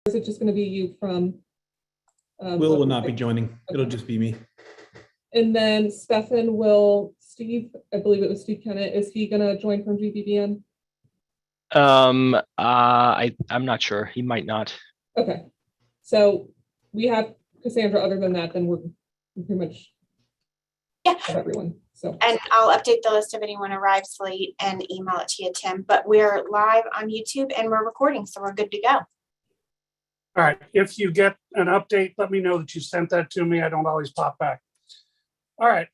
is it just going to be you from? Will not be joining. It'll just be me. And then Stefan Steve, I believe it was Steve Kennett, is he going to join from GBBN? I'm not sure. He might not. Okay. So we have Cassandra. Other than that, then we're pretty much have everyone. So, and I'll update the list if anyone arrives late and email it to you, Tim. But we're live on YouTube and we're recording, so we're good to go. All right, if you get an update, let me know that you sent that to me. I don't always pop back. All right,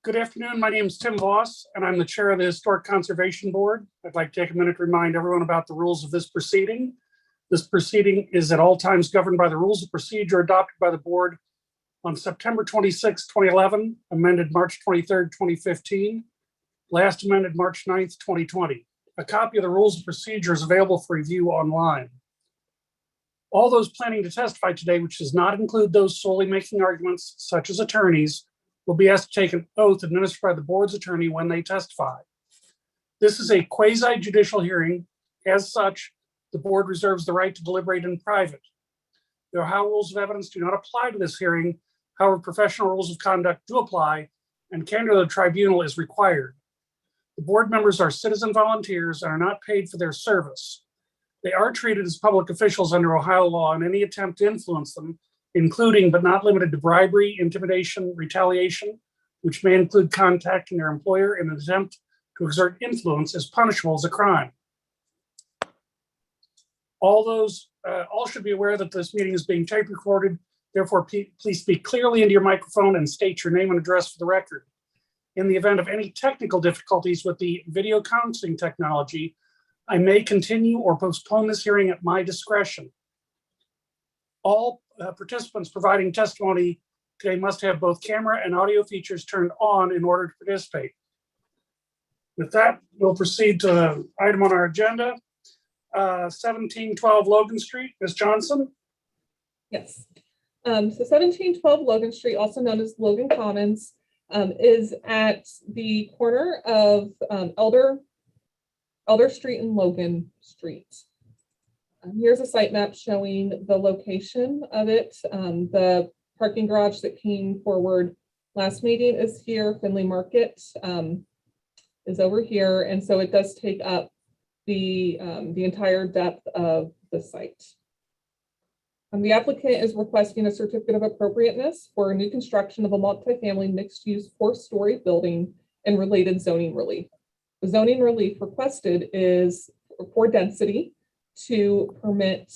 good afternoon. My name is Tim Voss, and I'm the chair of the Historic Conservation Board. I'd like to take a minute to remind everyone about the rules of this proceeding. This proceeding is at all times governed by the rules of procedure adopted by the board on September 26, 2011, amended March 23rd, 2015, last amended March 9th, 2020. A copy of the rules of procedure is available for review online. All those planning to testify today, which does not include those solely making arguments, such as attorneys, will be asked to take an oath administered by the board's attorney when they testify. This is a quasi-judicial hearing. As such, the board reserves the right to deliberate in private. The Ohio rules of evidence do not apply to this hearing. However, professional rules of conduct do apply, and candor to the tribunal is required. The board members are citizen volunteers and are not paid for their service. They are treated as public officials under Ohio law, and any attempt to influence them, including but not limited to bribery, intimidation, retaliation, which may include contacting their employer in an attempt to exert influence, is punishable as a crime. All should be aware that this meeting is being tape recorded. Therefore, please speak clearly into your microphone and state your name and address for the record. In the event of any technical difficulties with the video conferencing technology, I may continue or postpone this hearing at my discretion. All participants providing testimony today must have both camera and audio features turned on in order to participate. With that, we'll proceed to the item on our agenda. 1712 Logan Street, Ms. Johnson. yes. So 1712 Logan Street, also known as Logan Commons, is at the corner of Elder Street and Logan Street. Here's a site map showing the location of it. The parking garage that came forward last meeting is here. Finley Market is over here, and so it does take up the entire depth of the site. The applicant is requesting a certificate of appropriateness for a new construction of a multifamily mixed-use 4-story building and related zoning relief. The zoning relief requested is for density to permit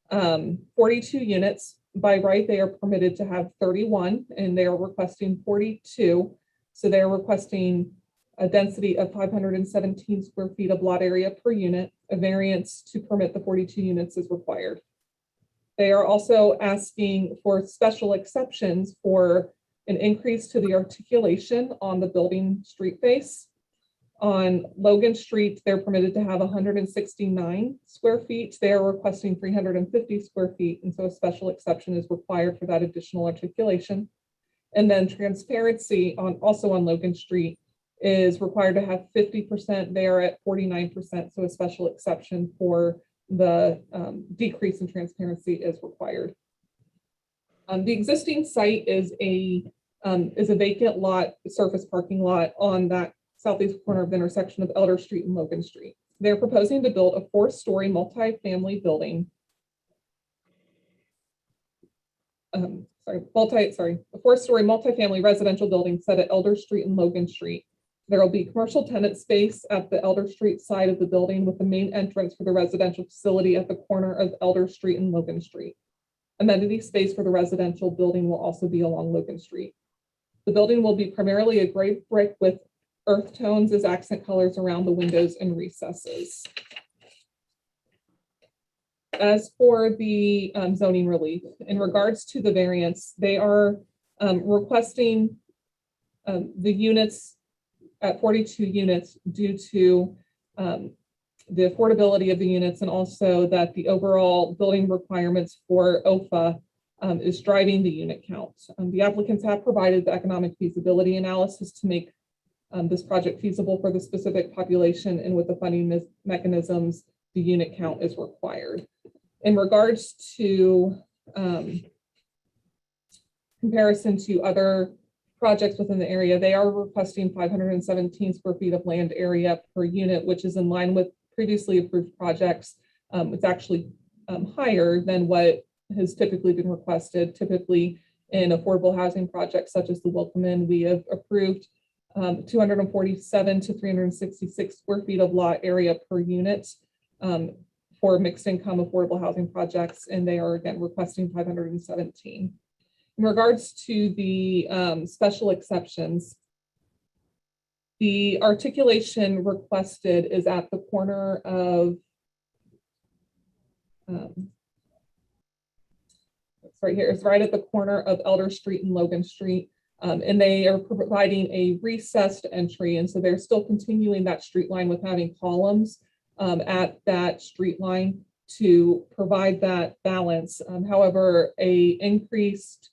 42 units. By right, they are permitted to have 31, and they are requesting 42. So they are requesting a density of 517 square feet of lot area per unit. A variance to permit the 42 units is required. They are also asking for special exceptions for an increase to the articulation on the building street face. On Logan Street, they're permitted to have 169 square feet. They are requesting 350 square feet, and so a special exception is required for that additional articulation. And then transparency also on Logan Street is required to have 50%. They are at 49%, so a special exception for the decrease in transparency is required. The existing site is a vacant lot, surface parking lot on that southeast corner of the intersection of Elder Street and Logan Street. They're proposing to build a 4-story multifamily building. A 4-story multifamily residential building set at Elder Street and Logan Street. There will be commercial tenant space at the Elder Street side of the building with the main entrance for the residential facility at the corner of Elder Street and Logan Street. Amenity space for the residential building will also be along Logan Street. The building will be primarily a gray brick with earth tones as accent colors around the windows and recesses. As for the zoning relief, in regards to the variance, they are requesting the units at 42 units due to the affordability of the units, and also that the overall building requirements for OFA is driving the unit count. The applicants have provided the economic feasibility analysis to make this project feasible for the specific population, and with the funding mechanisms, the unit count is required. In regards to comparison to other projects within the area, they are requesting 517 square feet of land area per unit, which is in line with previously approved projects. It's actually higher than what has typically been requested. Typically in affordable housing projects such as the Welcome Inn, we have approved 247 to 366 square feet of lot area per unit for mixed income affordable housing projects, and they are again requesting 517. In regards to the special exceptions, the articulation requested is at the corner of, it's right here, it's right at the corner of Elder Street and Logan Street. And they are providing a recessed entry. And so they're still continuing that street line with having columns at that street line to provide that balance. However, a increased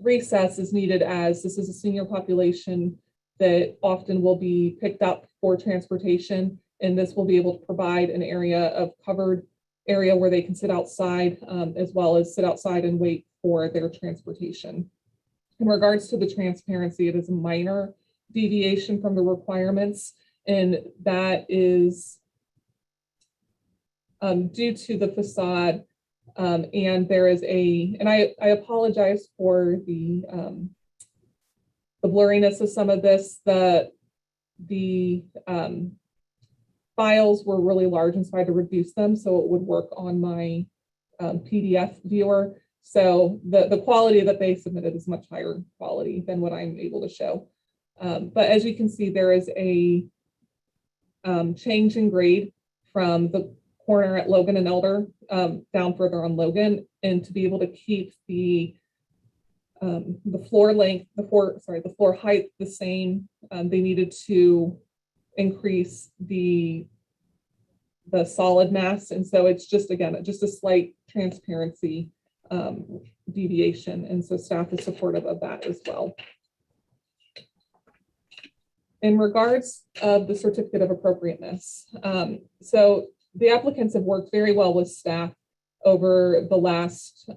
recess is needed as this is a senior population that often will be picked up for transportation, and this will be able to provide an area of covered area where they can sit outside as well as sit outside and wait for their transportation. In regards to the transparency, it is a minor deviation from the requirements, and that is due to the facade. And there is and I apologize for the blurriness of some of this. The files were really large, and so I had to reduce them so it would work on my PDF viewer. So the quality that they submitted is much higher quality than what I'm able to show. But as you can see, there is a change in grade from the corner at Logan and Elder down further on Logan, and to be able to keep the floor length, the floor height the same, they needed to increase the solid mass, and so it's just again just a slight transparency deviation, and so staff is supportive of that as well. In regards of the certificate of appropriateness, so the applicants have worked very well with staff over the last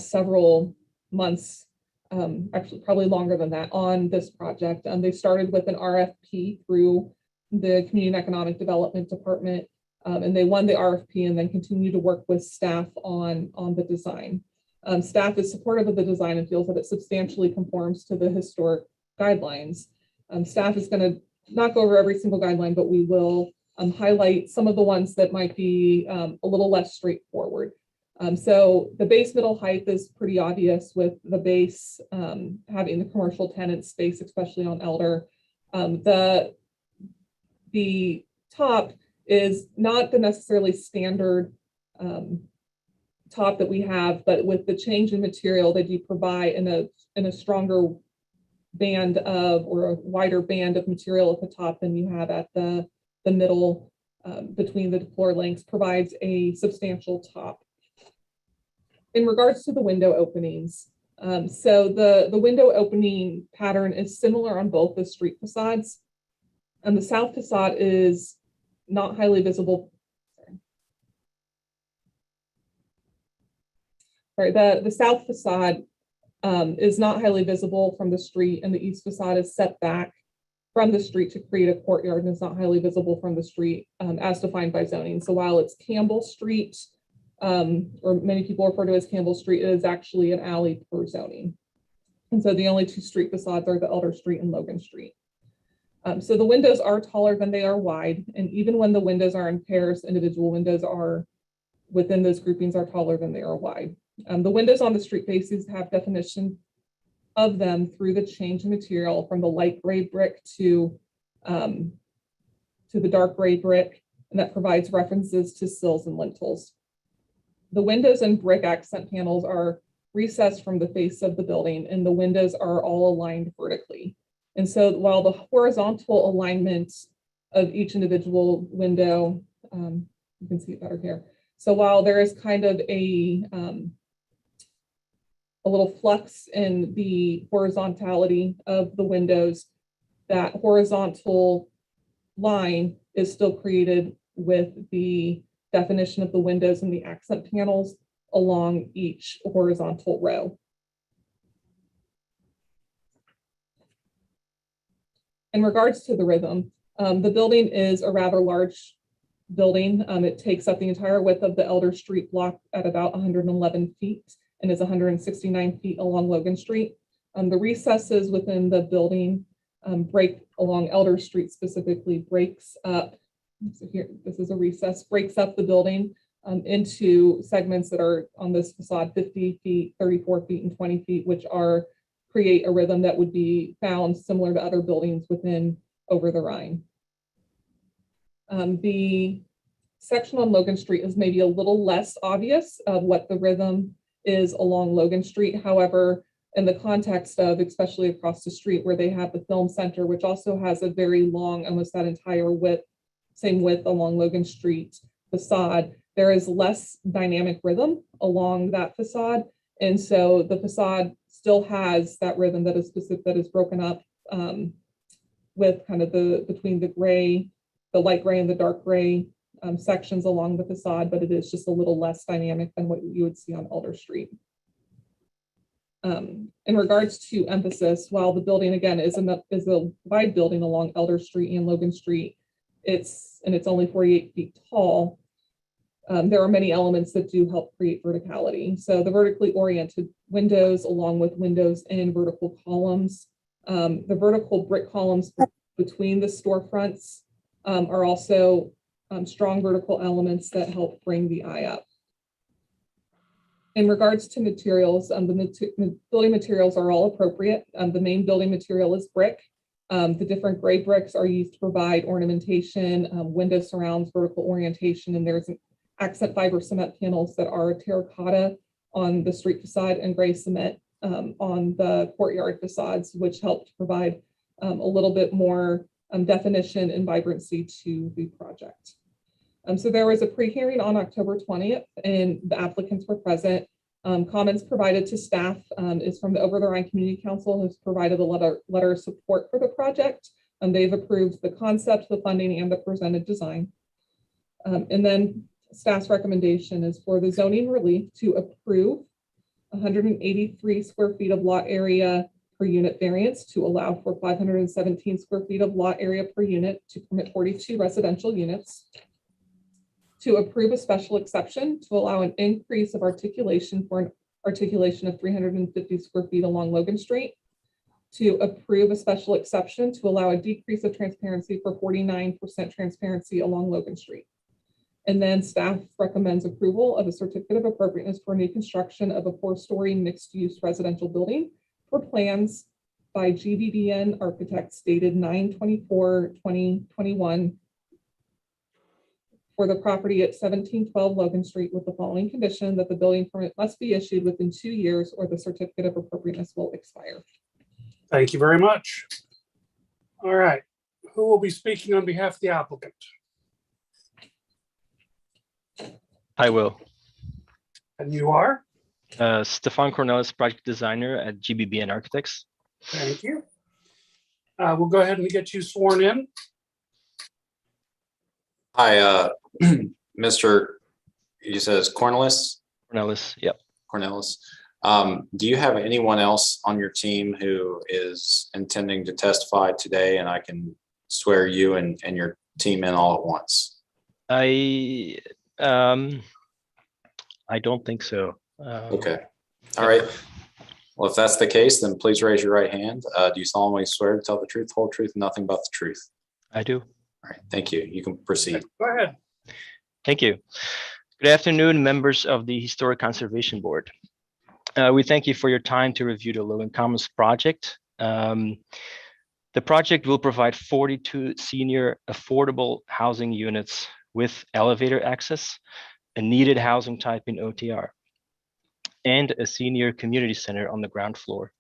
several months, actually probably longer than that, on this project. They started with an RFP through the Community and Economic Development Department, and they won the RFP and then continue to work with staff on the design. Staff is supportive of the design and feels that it substantially conforms to the historic guidelines. Staff is going to not go over every single guideline, but we will highlight some of the ones that might be a little less straightforward. So the base middle height is pretty obvious, with the base having the commercial tenant space, especially on Elder. The top is not the necessarily standard top that we have, but with the change in material that you provide in a stronger band of, or a wider band of material at the top than you have at the middle between the floor lengths, provides a substantial top. In regards to the window openings, so the window opening pattern is similar on both the street facades, and the south facade is not highly visible. Sorry, the south facade is not highly visible from the street, and the east facade is set back from the street to create a courtyard and is not highly visible from the street as defined by zoning. So while it's Campbell Street, or many people refer to as Campbell Street, it is actually an alley per zoning. And so the only two street facades are the Elder Street and Logan Street. So the windows are taller than they are wide, and even when the windows are in pairs, individual windows are within those groupings are taller than they are wide. The windows on the street faces have definition of them through the change in material from the light gray brick to the dark gray brick, and that provides references to sills and lintels. The windows and brick accent panels are recessed from the face of the building, and the windows are all aligned vertically. And so while the horizontal alignment of each individual window, you can see it better here. So while there is kind of a little flux in the horizontality of the windows, that horizontal line is still created with the definition of the windows and the accent panels along each horizontal row. In regards to the rhythm, the building is a rather large building. It takes up the entire width of the Elder Street block at about 111 feet and is 169 feet along Logan Street. The recesses within the building break along Elder Street specifically breaks up. So here, this is a recess, breaks up the building into segments that are on this facade 50 feet, 34 feet, and 20 feet, which create a rhythm that would be found similar to other buildings within Over the Rhine. The section on Logan Street is maybe a little less obvious of what the rhythm is along Logan Street. However, in the context of, especially across the street where they have the film center, which also has a very long, almost that entire width, same width along Logan Street facade, there is less dynamic rhythm along that facade. And so the facade still has that rhythm that is specific, that is broken up with kind of between the gray, the light gray and the dark gray sections along the facade, but it is just a little less dynamic than what you would see on Elder Street. In regards to emphasis, while the building again is a wide building along Elder Street and Logan Street, it's only 48 feet tall. There are many elements that do help create verticality. So the vertically oriented windows, along with windows and vertical columns, the vertical brick columns between the storefronts are also strong vertical elements that help bring the eye up. In regards to materials, the building materials are all appropriate. The main building material is brick. The different gray bricks are used to provide ornamentation, window surrounds, vertical orientation, and there's accent fiber cement panels that are terracotta on the street facade and gray cement on the courtyard facades, which help to provide a little bit more definition and vibrancy to the project. So there was a pre-hearing on October 20th and the applicants were present. Comments provided to staff is from the Over the Rhine Community Council, who's provided a letter of support for the project. They've approved the concept, the funding, and the presented design. And then staff's recommendation is for the zoning relief to approve 183 square feet of lot area per unit variance to allow for 517 square feet of lot area per unit to permit 42 residential units, to approve a special exception to allow an increase of articulation for an articulation of 350 square feet along Logan Street, to approve a special exception to allow a decrease of transparency for 49% transparency along Logan Street. And then staff recommends approval of a certificate of appropriateness for new construction of a 4-story mixed-use residential building for plans by GBBN architects dated 9/24/2021 for the property at 1712 Logan Street, with the following condition: that the building permit must be issued within 2 years or the certificate of appropriateness will expire. Thank you very much. All right, who will be speaking on behalf of the applicant? I will. And you are? Stefan Cornelis, project designer at GBBN Architects. Thank you. We'll go ahead and get you sworn in. Hi, Mr. You said it's Cornelis? Cornelis, yep. Cornelis. Do you have anyone else on your team who is intending to testify today, and I can swear you and your team in all at once? I don't think so. Okay. All right. Well, if that's the case, then please raise your right hand. Do you solemnly swear to tell the truth, whole truth, and nothing but the truth? I do. All right. Thank you. You can proceed. Go ahead. Thank you. Good afternoon, members of the Historic Conservation Board. We thank you for your time to review the Logan Commons project. The project will provide 42 senior affordable housing units with elevator access, a needed housing type in OTR, and a senior community center on the ground floor.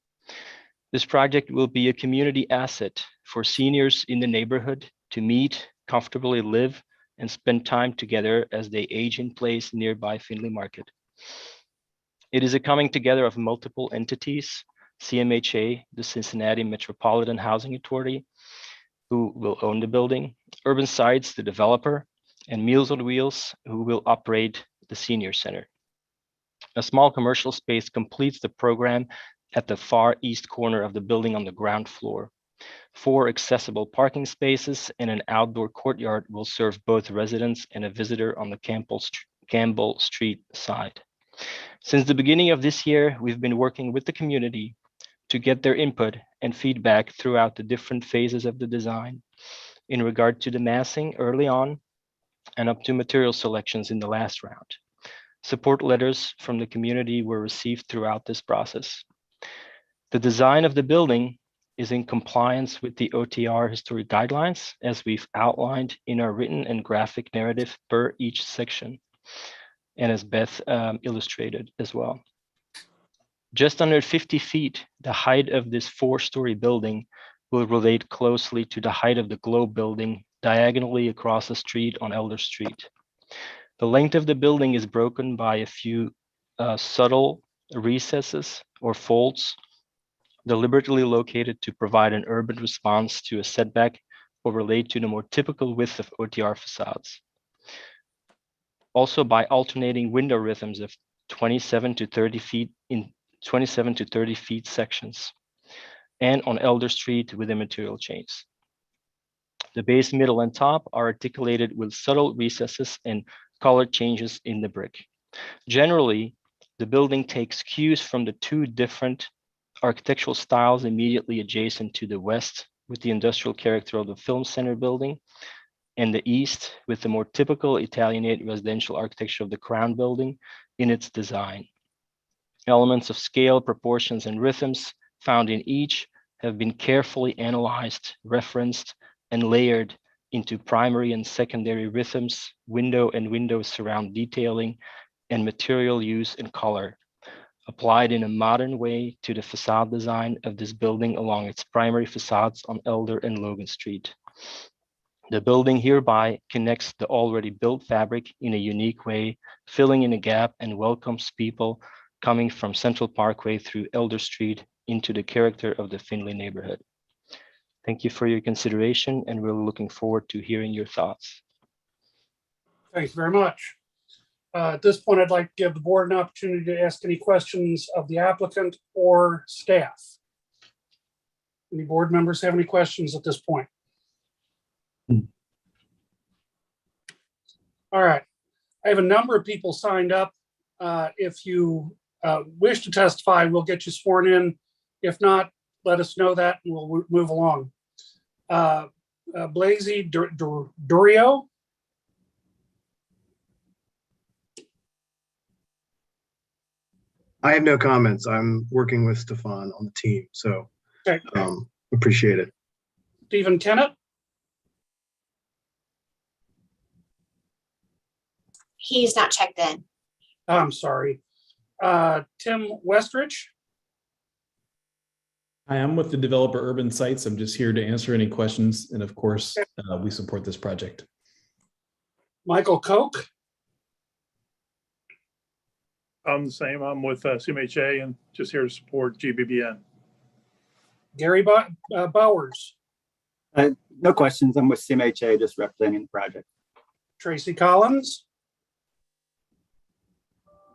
This project will be a community asset for seniors in the neighborhood to meet, comfortably live, and spend time together as they age in place nearby Findlay Market. It is a coming together of multiple entities: CMHA, the Cincinnati Metropolitan Housing Authority, who will own the building; Urban Sites, the developer; and Meals on Wheels, who will operate the senior center. A small commercial space completes the program at the far east corner of the building on the ground floor. 4 accessible parking spaces and an outdoor courtyard will serve both residents and a visitor on the Campbell Street side. Since the beginning of this year, we've been working with the community to get their input and feedback throughout the different phases of the design in regard to the massing early on and up to material selections in the last round. Support letters from the community were received throughout this process. The design of the building is in compliance with the OTR historic guidelines, as we've outlined in our written and graphic narrative per each section, and as Beth illustrated as well. Just under 50 feet, the height of this 4-story building will relate closely to the height of the Globe building diagonally across the street on Elder Street. The length of the building is broken by a few subtle recesses or folds deliberately located to provide an urban response to a setback or relate to the more typical width of OTR facades. Also by alternating window rhythms of 27 to 30 feet in 27 to 30 feet sections, and on Elder Street with the material chains. The base, middle, and top are articulated with subtle recesses and color changes in the brick. Generally, the building takes cues from the 2 different architectural styles immediately adjacent to the west, with the industrial character of the Film Center building, and the east with the more typical Italianate residential architecture of the Crown building in its design. Elements of scale, proportions, and rhythms found in each have been carefully analyzed, referenced, and layered into primary and secondary rhythms, window and window surround detailing, and material use and color, applied in a modern way to the facade design of this building along its primary facades on Elder and Logan Street. The building hereby connects the already built fabric in a unique way, filling in a gap and welcomes people coming from Central Parkway through Elder Street into the character of the Findlay neighborhood. Thank you for your consideration, and we're looking forward to hearing your thoughts. Thank you very much. At this point, I'd like to give the board an opportunity to ask any questions of the applicant or staff. Any board members have any questions at this point? All right. I have a number of people signed up. If you wish to testify, we'll get you sworn in. If not, let us know that and we'll move along. Blazy Durio. I have no comments. I'm working with Stefan on the team, so Okay. Appreciate it. Stephen Kennett. He's not checked in. I'm sorry. Tim Westrich. I am with the developer Urban Sites. I'm just here to answer any questions. And of course, we support this project. Michael Koch. I'm the same. I'm with CMHA and just here to support GBBN. Gary Bowers. No questions. I'm with CMHA, just representing the project. Tracy Collins.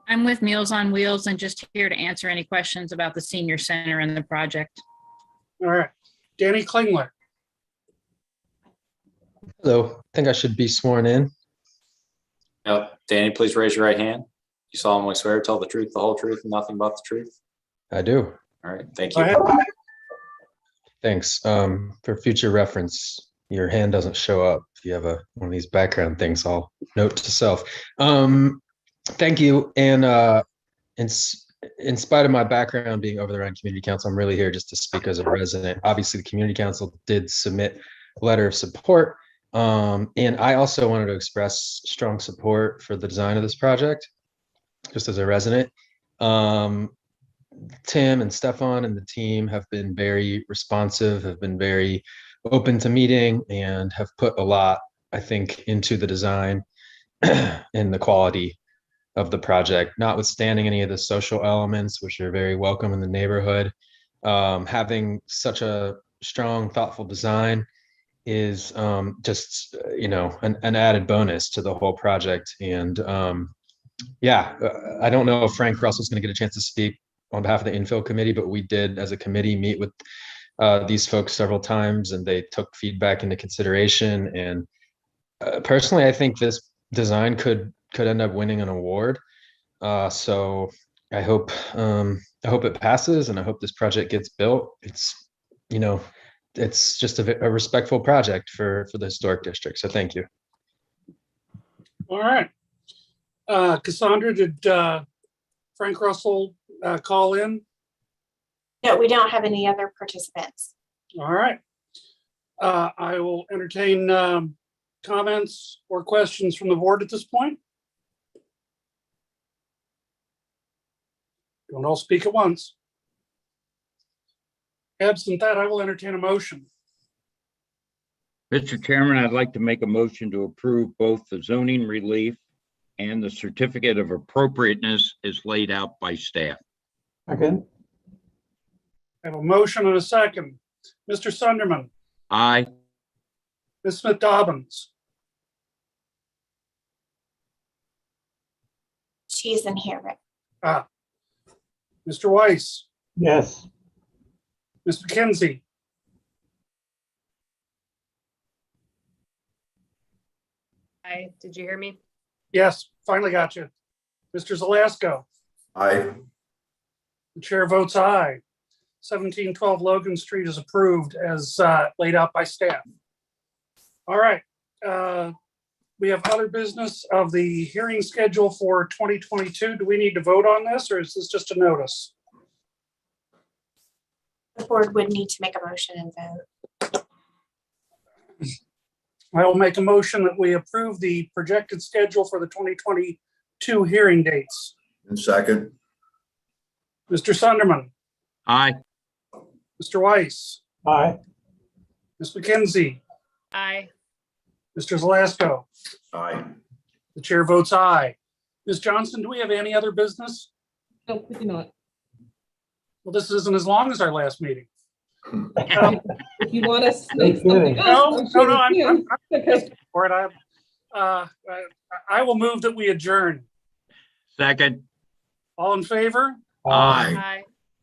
I'm with Meals on Wheels and just here to answer any questions about the senior center and the project. All right. Danny Klingler. Hello, I think I should be sworn in. Yep. Danny, please raise your right hand. You solemnly swear to tell the truth, the whole truth, and nothing but the truth? I do. All right. Thank Go you. ahead. Thanks. For future reference, your hand doesn't show up. If you have one of these background things, I'll note to self. Thank you. And in spite of my background being over there on community council, I'm really here just to speak as a resident. Obviously, the community council did submit a letter of support. And I also wanted to express strong support for the design of this project, just as a resident. Tim and Stefan and the team have been very responsive, have been very open to meeting, and have put a lot, I think, into the design and the quality of the project, notwithstanding any of the social elements, which are very welcome in the neighborhood. Having such a strong, thoughtful design is just, an added bonus to the whole project. And I don't know if Frank Russell's going to get a chance to speak on behalf of the infill committee, but we did as a committee meet with these folks several times, and they took feedback into consideration. And personally, I think this design could end up winning an award. So I hope it passes, and I hope this project gets built. It's just a respectful project for the historic district. So thank you. All right. Cassandra, did Frank Russell call in? No, we don't have any other participants. All right. I will entertain comments or questions from the board at this point. Don't all speak at once. Absent that, I will entertain a motion. Mr. Chairman, I'd like to make a motion to approve both the zoning relief and the certificate of appropriateness as laid out by staff. I have a motion and a second. Mr. Sunderman, Aye. Ms. Smith Dobbins, She isn't here, right? Mr. Weiss, Yes. Ms. McKenzie, Hi, did you hear me? yes, finally got you. Mr. Zelasco, Aye. the chair votes aye. 1712 Logan Street is approved as laid out by staff. All right. We have other business of the hearing schedule for 2022. Do we need to vote on this, or is this just a notice? The board would need to make a motion and vote. I will make a motion that we approve the projected schedule for the 2022 hearing dates. And second. Mr. Sunderman, Aye. Mr. Weiss, Aye. Ms. McKenzie, Aye. Mr. Zelasco. Aye. The chair votes aye. Ms. Johnson, do we have any other business? No, we do not. Well, this isn't as long as our last meeting. If you want us to make something else, No, I'm sure we I'm can. Okay. for it. I will move that we adjourn. Second. All in favor? Aye. Aye.